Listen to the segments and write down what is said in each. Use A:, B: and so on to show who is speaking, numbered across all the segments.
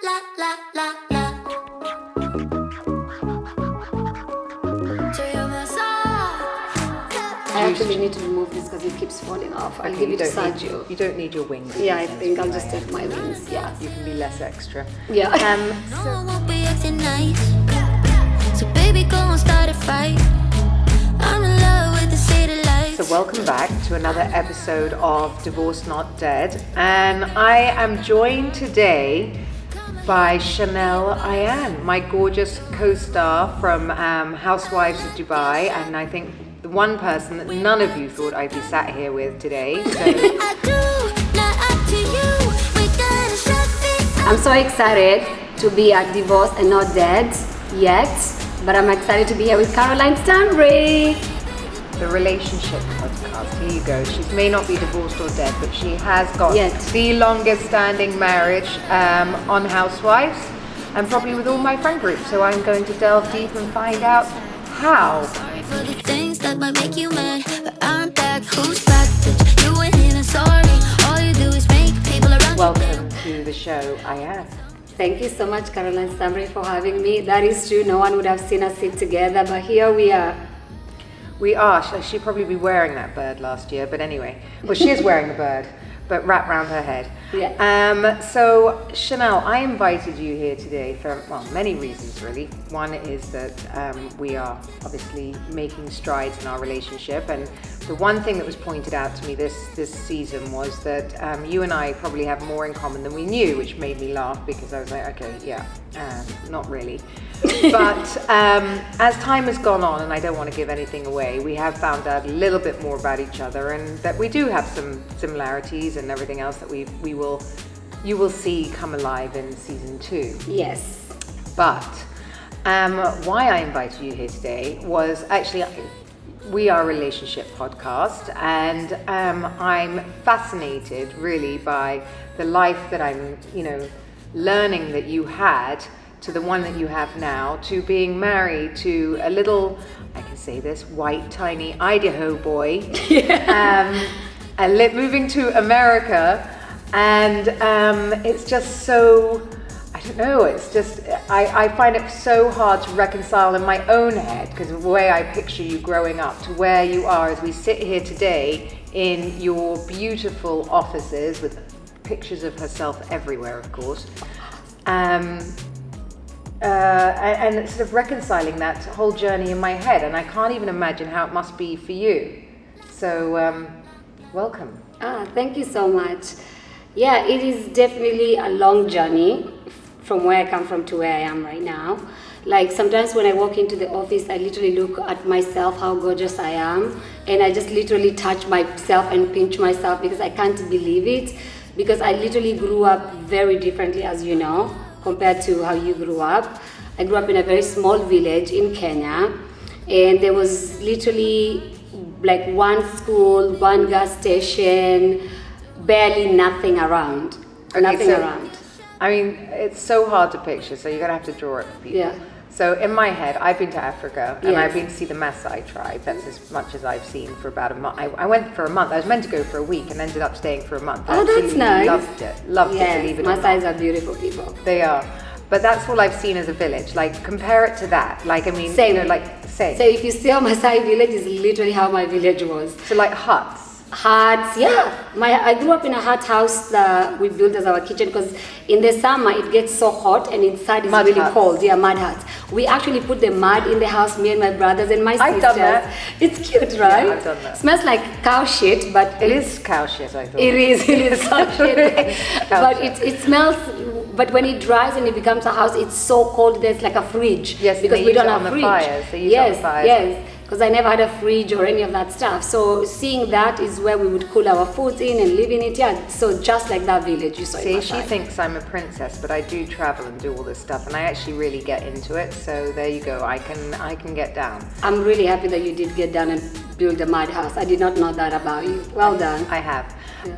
A: la la la la.
B: I actually need to remove this because it keeps falling off. I'll give it to Sergio.
C: You don't need your wings.
B: Yeah, I think I'll just take my wings. Yeah.
C: You can be less extra.
B: Yeah.
A: No, I won't be acting nice. So baby, go and start a fight. I'm in love with the city lights.
C: So welcome back to another episode of Divorced Not Dead, and I am joined today by Chanel Ayan, my gorgeous co-star from Housewives of Dubai, and I think the one person that none of you thought I'd be sat here with today. So
A: I do, not up to you. We gotta shut this.
B: I'm so excited to be at Divorced and Not Dead yet, but I'm excited to be here with Caroline Stanbury.
C: the relationship podcast, here you go. She may not be divorced or dead, but she has got the longest standing marriage on Housewives, and probably with all my friend groups. So I'm going to delve deep and find out how.
A: For the things that might make you mad, but I'm back. Who's back? Bitch, you ain't here, sorry. All you do is make people around.
C: Welcome to the show, Ayan.
B: Thank you so much, Caroline Stanbury, for having me. That is true. No one would have seen us sit together, but here we are.
C: We are. She'd probably be wearing that bird last year, but anyway. Well, she is wearing the bird, but wrapped round her head.
B: Yeah.
C: So, Chanel, I invited you here today for, well, many reasons, really. One is that we are obviously making strides in our relationship, and the one thing that was pointed out to me this season was that you and I probably have more in common than we knew, which made me laugh because I was like, okay, yeah, not really. But as time has gone on, and I don't want to give anything away, we have found out a little bit more about each other, and that we do have some similarities and everything else that you will see come alive in season 2.
B: Yes.
C: But why I invited you here today was actually, we are a relationship podcast, and I'm fascinated really by the life that I'm, learning that you had to the one that you have now, to being married to a little, I can say this, white, tiny Idaho boy, moving to America, and it's just so, I don't know, it's just, I find it so hard to reconcile in my own head, because of the way I picture you growing up to where you are as we sit here today in your beautiful offices with pictures of herself everywhere, of course. And sort of reconciling that whole journey in my head, and I can't even imagine how it must be for you. So, welcome.
B: Thank you so much. Yeah, it is definitely a long journey from where I come from to where I am right now. Like sometimes when I walk into the office, I literally look at myself, how gorgeous I am, and I just literally touch myself and pinch myself because I can't believe it, because I literally grew up very differently, as you know, compared to how you grew up. I grew up in a very small village in Kenya, and there was literally like one school, one gas station, barely nothing around. Around.
C: I mean, it's so hard to picture, so you're gonna have to draw it for people.
B: Yeah.
C: So in my head, I've been to Africa, and I've been to see the Maasai tribe. That's as much as I've seen for about a month. I went for a month. I was meant to go for a week and ended up staying for a month.
B: Oh, that's nice.
C: Loved it, believe it or not.
B: Maasais are beautiful people.
C: They are. But that's all I've seen as a village. Like, compare it to that. Like, I mean,
B: Same.
C: Same.
B: So if you see a Maasai village, is literally how my village was.
C: So like huts.
B: Huts, yeah. I grew up in a hut house that we built as our kitchen, because in the summer it gets so hot and inside it's
C: Mud
B: really
C: huts.
B: cold. Yeah, mud huts. We actually put the mud in the house, me and my brothers and my sisters.
C: I've done that.
B: It's cute, right?
C: Yeah, I've done that.
B: Smells like cow shit, but
C: It is cow shit, I thought.
B: It is cow shit. But it smells. But when it dries and it becomes a house, it's so cold. There's like a fridge.
C: Yes,
B: because
C: they
B: we
C: use
B: don't
C: it
B: have
C: on the
B: fridge.
C: fires. They use it on the fires.
B: Yes. Because I never had a fridge or any of that stuff. So seeing that is where we would cool our foods in and live in it. Yeah. So just like that village you saw.
C: See,
B: in
C: she
B: Maasai.
C: thinks I'm a princess, but I do travel and do all this stuff, and I actually really get into it. So there you go. I can get down.
B: I'm really happy that you did get down and build a mud house. I did not know that about you. Well done.
C: I have.
B: Yeah.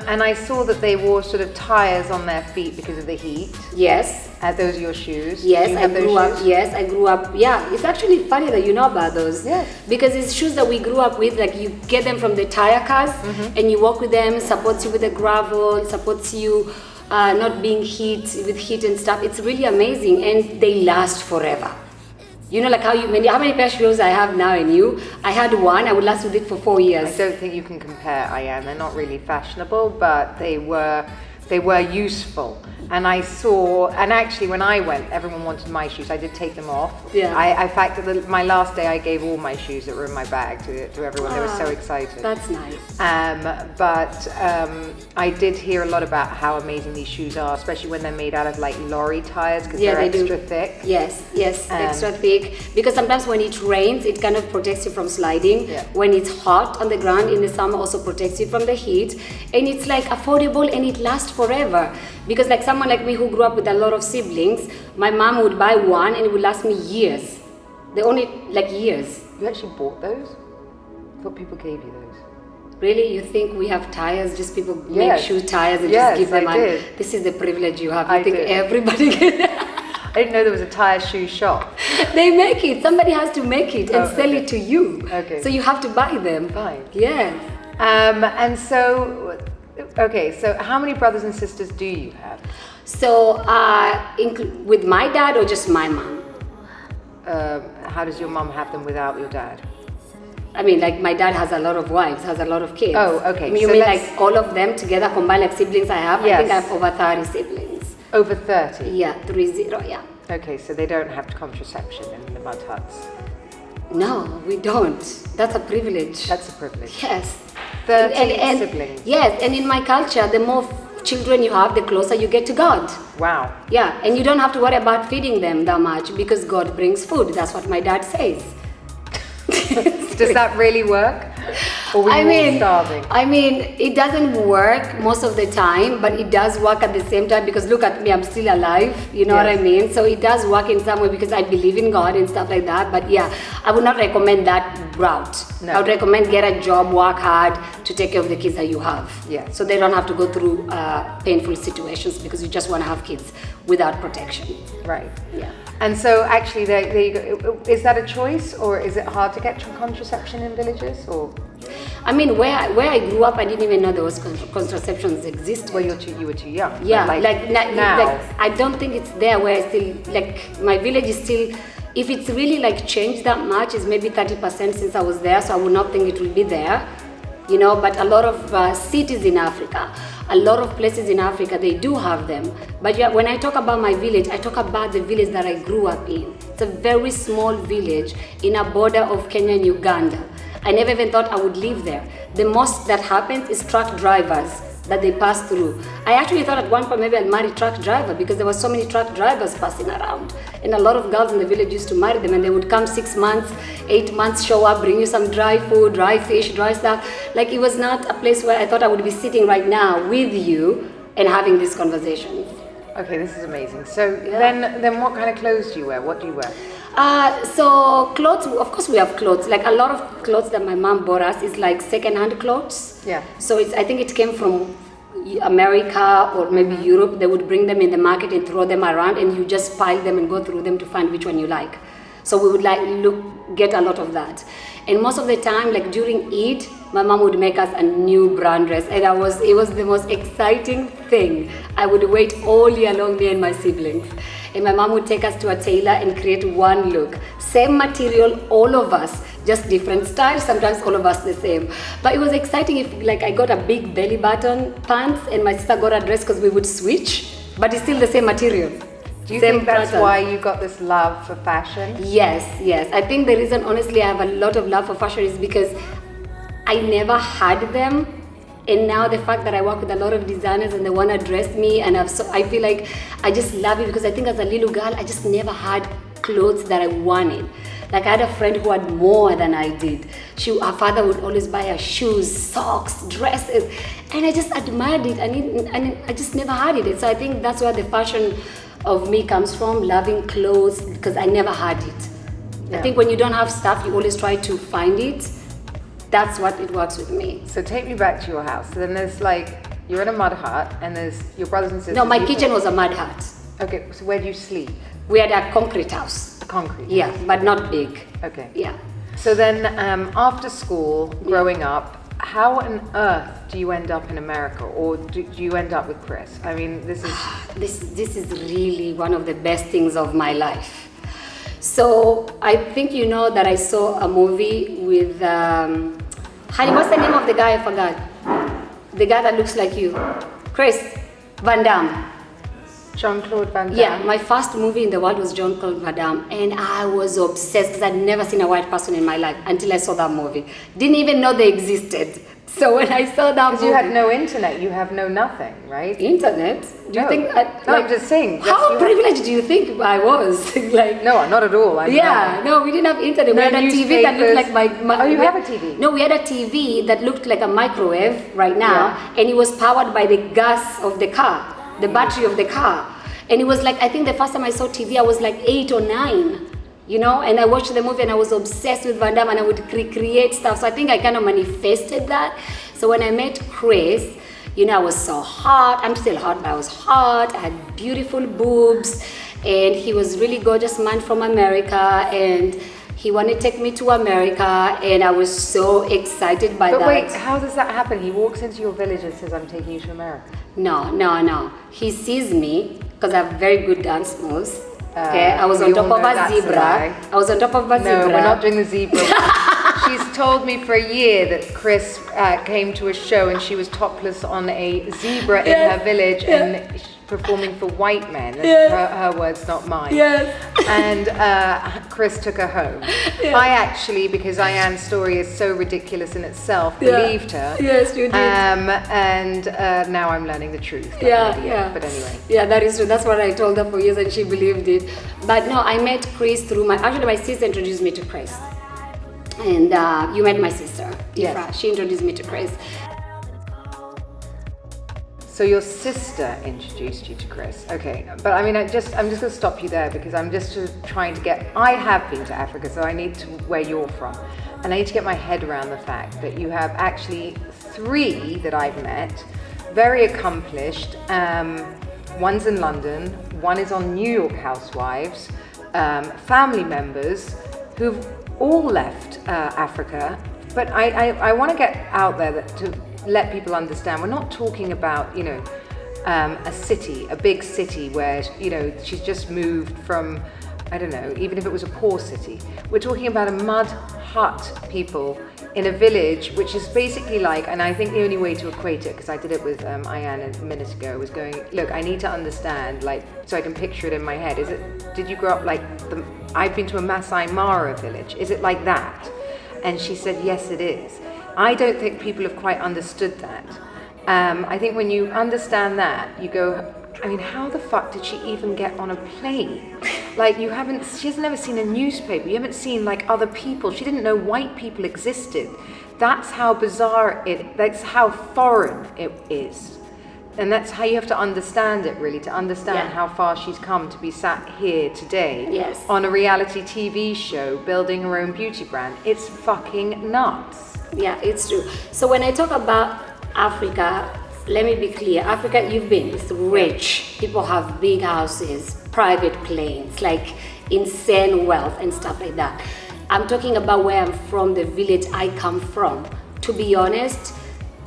C: And I saw that they wore sort of tires on their feet because of the heat.
B: Yes.
C: Those are your shoes?
B: Yes,
C: Do you
B: I
C: have those
B: grew up.
C: shoes?
B: Yes, I grew up. Yeah, it's actually funny that you know about those.
C: Yes.
B: Because it's shoes that we grew up with. Like you get them from the tire cars, and you walk with them. Supports you with the gravel. Supports you not being heat and stuff. It's really amazing, and they last forever. You know, like how many pair of shoes I have now and you. I had one, I would last with it for 4 years.
C: I don't think you can compare, Ayan. They're not really fashionable, but they were useful. And I saw, and actually when I went, everyone wanted my shoes. I did take them off.
B: Yeah.
C: In fact, my last day, I gave all my shoes that were in my bag to everyone. They were so excited.
B: That's nice.
C: But I did hear a lot about how amazing these shoes are, especially when they're made out of like lorry tires, because they're extra thick.
B: Yes, extra thick. Because sometimes when it rains, it kind of protects you from sliding.
C: Yeah.
B: When it's hot on the ground in the summer, also protects you from the heat. And it's like affordable and it lasts forever. Because like someone like me who grew up with a lot of siblings, my mom would buy one and it would last me years. They only like years.
C: You actually bought those? I thought people gave you those.
B: Really? You think we have tires? Just people
C: Yes.
B: make shoe tires and
C: Yes,
B: just give them
C: I did.
B: This is the privilege you have. You
C: I
B: think
C: did.
B: everybody can.
C: I didn't know there was a tire shoe shop.
B: They make it. Somebody has to make it and
C: Oh,
B: sell
C: okay.
B: it to you.
C: Okay.
B: So you have to buy them.
C: Fine.
B: Yes.
C: And so, okay, so how many brothers and sisters do you have?
B: So with my dad or just my mom?
C: How does your mom have them without your dad?
B: I mean, like my dad has a lot of wives, has a lot of kids.
C: Oh, okay.
B: I mean, you
C: So
B: mean
C: let's-
B: like all of them together combined, like siblings I have? I
C: Yes.
B: think I have over 30 siblings.
C: Over 30?
B: Yeah, 30, yeah.
C: Okay, so they don't have contraception in the mud huts.
B: No, we don't. That's a privilege.
C: That's a privilege.
B: Yes.
C: 30 siblings.
B: Yes, and in my culture, the more children you have, the closer you get to God.
C: Wow.
B: Yeah, and you don't have to worry about feeding them that much because God brings food. That's what my dad says.
C: Does that really work? Or were you all starving?
B: I mean, it doesn't work most of the time, but it does work at the same time because look at me, I'm still alive. You know what I
C: Yes.
B: mean? So it does work in some way because I believe in God and stuff like that. But yeah, I would not recommend that route.
C: No.
B: I would recommend get a job, work hard to take care of the kids that you have.
C: Yeah.
B: So they don't have to go through painful situations because you just want to have kids without protection.
C: Right.
B: Yeah.
C: And so actually, there you go. Is that a choice, or is it hard to get contraception in villages? Or
B: I mean, where I grew up, I didn't even know there was contraceptions existed.
C: well, you were too young. but
B: Yeah,
C: now.
B: like I don't think it's there where I still, like my village is still, if it's really like changed that much, it's maybe 30% since I was there, so I would not think it will be there, you know, but a lot of cities in Africa, a lot of places in Africa, they do have them. But yeah, when I talk about my village, I talk about the village that I grew up in. It's a very small village in a border of Kenya and Uganda. I never even thought I would live there. The most that happens is truck drivers that they pass through. I actually thought at one point maybe I'll marry truck driver because there were so many truck drivers passing around. And a lot of girls in the village used to marry them and they would come 6 months, 8 months, show up, bring you some dry food, dry fish, dry stuff. Like it was not a place where I thought I would be sitting right now with you and having these conversations.
C: Okay, this is amazing. So then what kind of clothes do you wear? What do you wear?
B: So clothes, of course we have clothes. Like a lot of clothes that my mom bought us is like second-hand clothes.
C: Yeah.
B: So I think it came from America or maybe Europe. They would bring them in the market and throw them around and you just pile them and go through them to find which one you like. So we would get a lot of that. And most of the time, like during Eid, my mom would make us a new brown dress. And it was the most exciting thing. I would wait all year long, me and my siblings. And my mom would take us to a tailor and create one look. Same material, all of us, just different styles, sometimes all of us the same. But it was exciting if like I got a big belly button pants and my sister got a dress because we would switch, but it's still the same material.
C: Do you
B: Same
C: think that's
B: pattern.
C: why you got this love for fashion?
B: Yes. I think the reason, honestly, I have a lot of love for fashion is because I never had them. And now the fact that I work with a lot of designers and they want to dress me and I feel like I just love it because I think as a little girl, I just never had clothes that I wanted. Like I had a friend who had more than I did. Her father would always buy her shoes, socks, dresses, and I just admired it and I just never had it. So I think that's where the fashion of me comes from, loving clothes, because I never had it.
C: Yeah.
B: I think when you don't have stuff, you always try to find it. That's what it works with me.
C: So take me back to your house. So then there's like, you're in a mud hut and there's your brothers and sisters.
B: No, my kitchen was a mud hut.
C: Okay, so where do you sleep?
B: We had a concrete house.
C: Concrete?
B: Yeah, but not big.
C: Okay.
B: Yeah.
C: So then after school, growing up, how on earth do you end up in America, or do you end up with Chris? I mean, this is
B: This is really one of the best things of my life. So I think you know that I saw a movie with honey, what's the name of the guy? I forgot. The guy that looks like you, Chris Van Damme.
C: Jean-Claude Van Damme.
B: Yeah, my first movie in the world was Jean-Claude Van Damme, and I was obsessed because I'd never seen a white person in my life until I saw that movie. Didn't even know they existed. So when I saw that movie,
C: Because you had no internet, you have no nothing, right?
B: internet. Do you
C: No.
B: think?
C: I'm just saying.
B: How privileged do you think I was? Like,
C: No, not at all.
B: yeah, no, we didn't have internet.
C: No
B: We had a TV that looked like my.
C: Oh, you
B: we-
C: have a TV?
B: No, we had a TV that looked like a microwave right now, and it was powered by the gas of the car, the battery of the car, and it was like, I think the first time I saw TV, I was like 8 or 9. You know, and I watched the movie and I was obsessed with Van Damme, and I would recreate stuff. So I think I kind of manifested that. So when I met Chris, you know, I was so hot. I'm still hot, but I was hot. I had beautiful boobs, and he was really gorgeous man from America, and he wanted to take me to America, and I was so excited by
C: But
B: that.
C: wait, how does that happen? He walks into your village and says, I'm taking you to America.
B: No. He sees me because I have very good dance moves. Okay, I was
C: we
B: on
C: all
B: top of
C: know
B: a
C: that's a
B: zebra.
C: lie.
B: I was on top of a zebra.
C: No, we're not doing the zebra. She's told me for a year that Chris came to a show and she was topless on a zebra in her village and performing for white men. That's her words, not mine.
B: Yes.
C: And Chris took her home. I actually, because Ayan's story is so ridiculous in itself, believed her.
B: Yes, you did.
C: And now I'm learning the truth. like an idiot. But anyway.
B: Yeah, that is true. That's what I told her for years, and she believed it. But no, I met Chris through my sister introduced me to Chris. And you met my sister, Ifra.
C: Yes.
B: She introduced me to Chris.
C: So your sister introduced you to Chris. Okay, but I mean, I'm just going to stop you there because I'm just trying to get. I have been to Africa, so I need to where you're from, and I need to get my head around the fact that you have actually 3 that I've met, very accomplished. One's in London, one is on New York Housewives, family members who've all left Africa. But I want to get out there to let people understand we're not talking about, you know, a city, a big city where, you know, she's just moved from, I don't know, even if it was a poor city. We're talking about a mud hut people in a village, which is basically like, and I think the only way to equate it, because I did it with Ayan a minute ago, was going, look, I need to understand, like, so I can picture it in my head. Did you grow up like, I've been to a Masai Mara village. Is it like that? And she said, yes, it is. I don't think people have quite understood that. I think when you understand that, you go, I mean, how the fuck did she even get on a plane? Like, she hasn't ever seen a newspaper. You haven't seen like other people. She didn't know white people existed. That's how bizarre that's how foreign it is. And that's how you have to understand it, really, to understand how far she's come to be sat here today on a reality TV show, building her own beauty brand. It's fucking nuts.
B: Yeah, it's true. So when I talk about Africa, let me be clear. Africa, you've been, it's rich. People have big houses, private planes, like insane wealth and stuff like that. I'm talking about where I'm from, the village I come from. To be honest,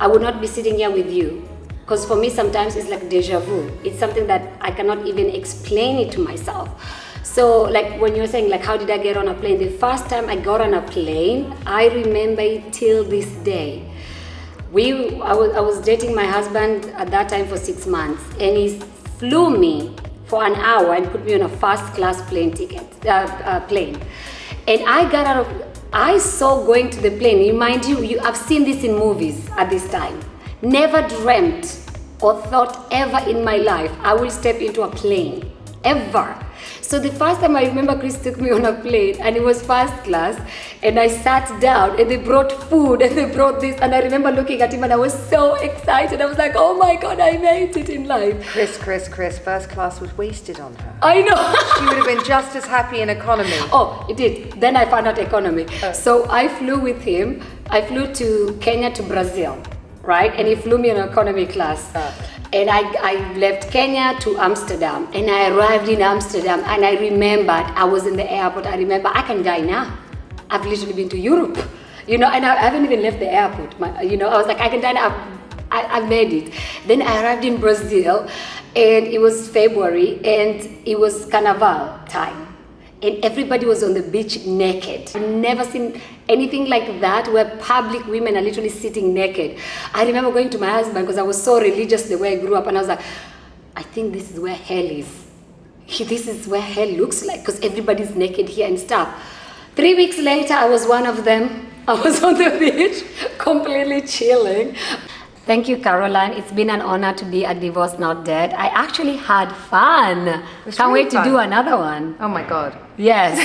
B: I would not be sitting here with you. Because for me, sometimes it's like deja vu. It's something that I cannot even explain it to myself. So like when you're saying like, how did I get on a plane? The first time I got on a plane, I remember it till this day. I was dating my husband at that time for 6 months, and he flew me for an hour and put me on a first class plane. And I saw going to the plane. Mind you, I've seen this in movies at this time. Never dreamt or thought ever in my life I will step into a plane, ever. So the first time I remember Chris took me on a plane, and it was first class, and I sat down and they brought food and they brought this, and I remember looking at him and I was so excited. I was like, oh my God, I made it in life.
C: Chris, first class was wasted on her.
B: I know.
C: She would have been just as happy in economy.
B: Oh, it did. Then I found out economy. So I flew with him. I flew to Kenya to Brazil, right? And he flew me in economy class. And I left Kenya to Amsterdam, and I arrived in Amsterdam, and I remembered I was in the airport. I remember I can die now. I've literally been to Europe. You know, and I haven't even left the airport. You know, I was like, I can done. I made it. Then I arrived in Brazil, and it was February, and it was Carnival time, and everybody was on the beach naked. I've never seen anything like that, where public women are literally sitting naked. I remember going to my husband, because I was so religious the way I grew up, and I was like, I think this is where hell is. This is where hell looks like, because everybody's naked here and stuff. 3 weeks later, I was one of them. I was on the beach, completely chilling. Thank you, Caroline. It's been an honor to be at Divorced Not Dead. I actually had fun. Can't
C: really
B: wait to
C: fun.
B: do another one.
C: Oh my God.
B: Yes.